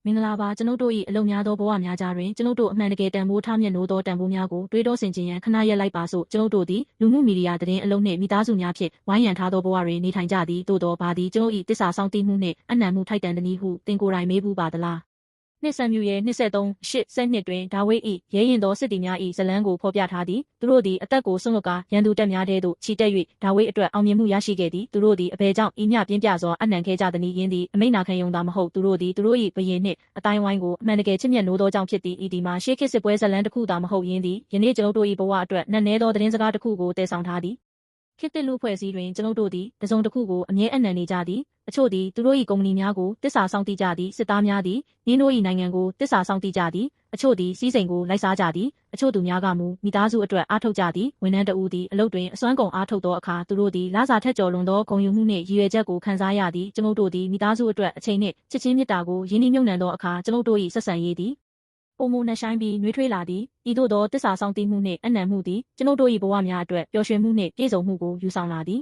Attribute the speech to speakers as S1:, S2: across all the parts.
S1: မင်္ဂလာပါကျွန်ုပ်တို့၏အလုံများသောဘဝများကြားတွင်ကျွန်ုပ်တို့အမှန်တကယ်တန်ဖိုးထားမြတ်နိုးသောတန်ဖိုးများကိုတွေးတောဆင်ခြင်ရန်ခဏရက်လိုက်ပါစို့ကျွန်ုပ်တို့သည်လူမှုမီဒီယာသတင်းအလုံးနှင့်မိသားစုများဖြင့်ဝိုင်းရံထားသောဘဝတွင်နေထိုင်ကြသည်သို့သောဘာသည်ကျွန်ုပ်၏တစ္ဆာစောင့်သိမှုနှင့်အနံ့မှုထိုက်တန်သည်ဟုသင်ကိုယ်တိုင်မေးဘူးပါသလားနှစ်ဆံမြူရဲ့23:8တွင်ဒါဝိဒ်၏ရဲရင်သောစစ်သည်များ၏ဇလန်းကိုဖော်ပြထားသည်သူတို့သည်အသက်ကိုဆွန့်လွတ်ကာရန်သူတပ်များထဲသို့ခြိတက်၍ဒါဝိဒ်အတွက်အောင်မြင်မှုရရှိခဲ့သည်သူတို့သည်အဘယ်ကြောင့်ဤမျှပြင်းပြစွာအနှံခဲ့ကြသနည်းယင်းသည်အမိန့်နာခံယုံသာမဟုတ်သူတို့သည်သူတို့၏ဘုရင်နှင့်အတိုင်းဝိုင်းကိုအမှန်တကယ်ချစ်မြတ်နိုးသောကြောင့်ဖြစ်သည်ဤဒီမှာရှေးခေတ်စစ်ပွဲဇလန်းတစ်ခုသာမဟုတ်ယင်းသည်ယနေ့ကျွန်ုပ်တို့၏ဘဝအတွက်နက်နဲသောသတင်းစကားတစ်ခုကိုတည်ဆောင်ထားသည်ခေတ်သစ်လူဖွဲ့စည်းတွင်ကျွန်ုပ်တို့သည်တစုံတစ်ခုကိုအမြဲအနှံနေကြသည်အချို့သည်သူတို့၏ကုမ္ပဏီများကိုတစ္ဆာဆောင်တည်ကြသည်စစ်သားများသည်နင်းတို့၏နိုင်ငံကိုတစ္ဆာဆောင်တည်ကြသည်အချို့သည်စီးစိမ်ကိုလိုက်စားကြသည်အချို့သူများကမူမိသားစုအတွက်အားထုတ်ကြသည်ဝန်ထမ်းတဦးသည်အလုပ်တွင်အစွမ်းကုန်အားထုတ်သောအခါသူတို့သည်လစာထက်ကျော်လွန်သောဂုဏ်ယူမှုနှင့်ရည်ရွယ်ချက်ကိုခံစားရသည်ကျွန်ုပ်တို့သည်မိသားစုအတွက်အချိန်နှင့်ချစ်ချင်းမေတ္တာကိုရင်းနှီးမြှုပ်နှံသောအခါကျွန်ုပ်တို့၏ဆက်ဆံရေးသည်ပုံမနှဆိုင်ပြီးနှွေးထွေးလာသည်ဤသို့သောတစ္ဆာဆောင်တည်မှုနှင့်အနံ့မှုသည်ကျွန်ုပ်တို့၏ဘဝများအတွက်ပျော်ရွှင်မှုနှင့်ပြည့်စုံမှုကိုယူဆောင်လာသည်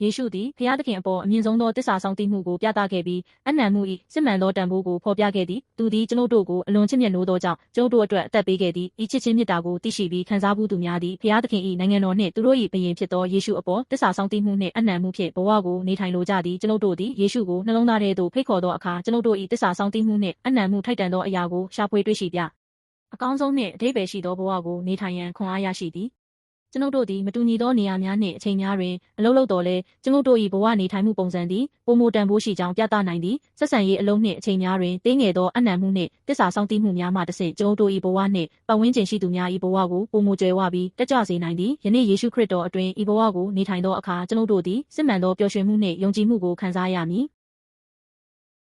S1: ယေရှုသည်ဖျားသခင်အပေါ်အမြင့်ဆုံးသောတစ္ဆာဆောင်တည်မှုကိုပြသခဲ့ပြီးအနံ့မှု၏စစ်မှန်သောတန်ဖိုးကိုဖော်ပြခဲ့သည်သူသည်ကျွန်ုပ်တို့ကိုအလွန်ချစ်မြတ်နိုးသောကြောင့်ကျွန်ုပ်တို့အတွက်အသက်ပေးခဲ့သည်ဤချစ်ချင်းမေတ္တာကိုသိရှိပြီးခံစားမှုသူများသည်ဖျားသခင်၏နိုင်ငံတော်နှင့်သူတို့၏ဘုရင်ဖြစ်သောယေရှုအပေါ်တစ္ဆာဆောင်တည်မှုနှင့်အနံ့မှုဖြင့်ဘဝကိုနေထိုင်လိုကြသည်ကျွန်ုပ်တို့သည်ယေရှုကိုနှလုံးသားထဲသို့ဖိတ်ခေါ်သောအခါကျွန်ုပ်တို့၏တစ္ဆာဆောင်တည်မှုနှင့်အနံ့မှုထိုက်တန်သောအရာကိုရှာဖွေတွေ့ရှိပြအကောင်းဆုံးနှင့်အဓိပ္ပာယ်ရှိသောဘဝကိုနေထိုင်ရန်ခွန်အားရရှိသည်ကျွန်ုပ်တို့သည်မတူညီသောနေရာများနှင့်အချိန်များတွင်အလုပ်လုပ်တော်လဲကျွန်ုပ်တို့၏ဘဝနေထိုင်မှုပုံစံသည်ပိုမိုတန်ဖိုးရှိကြောင်းပြသနိုင်သည်ဆက်ဆံရေးအလုံးနှင့်အချိန်များတွင်သေးငယ်သောအနံ့မှုနှင့်တစ္ဆာဆောင်တည်မှုများမှတဆင့်ကျွန်ုပ်တို့၏ဘဝနှင့်ပတ်ဝန်းကျင်ရှိသူများ၏ဘဝကိုပိုမိုကျွယ်ဝပြီးတက်ကြွစေနိုင်သည်ယနေ့ယေရှုခရစ်တော်အတွင်းဤဘဝကိုနေထိုင်သောအခါကျွန်ုပ်တို့သည်စစ်မှန်သောပျော်ရွှင်မှုနှင့်ယုံကြည်မှုကိုခံစားရမည်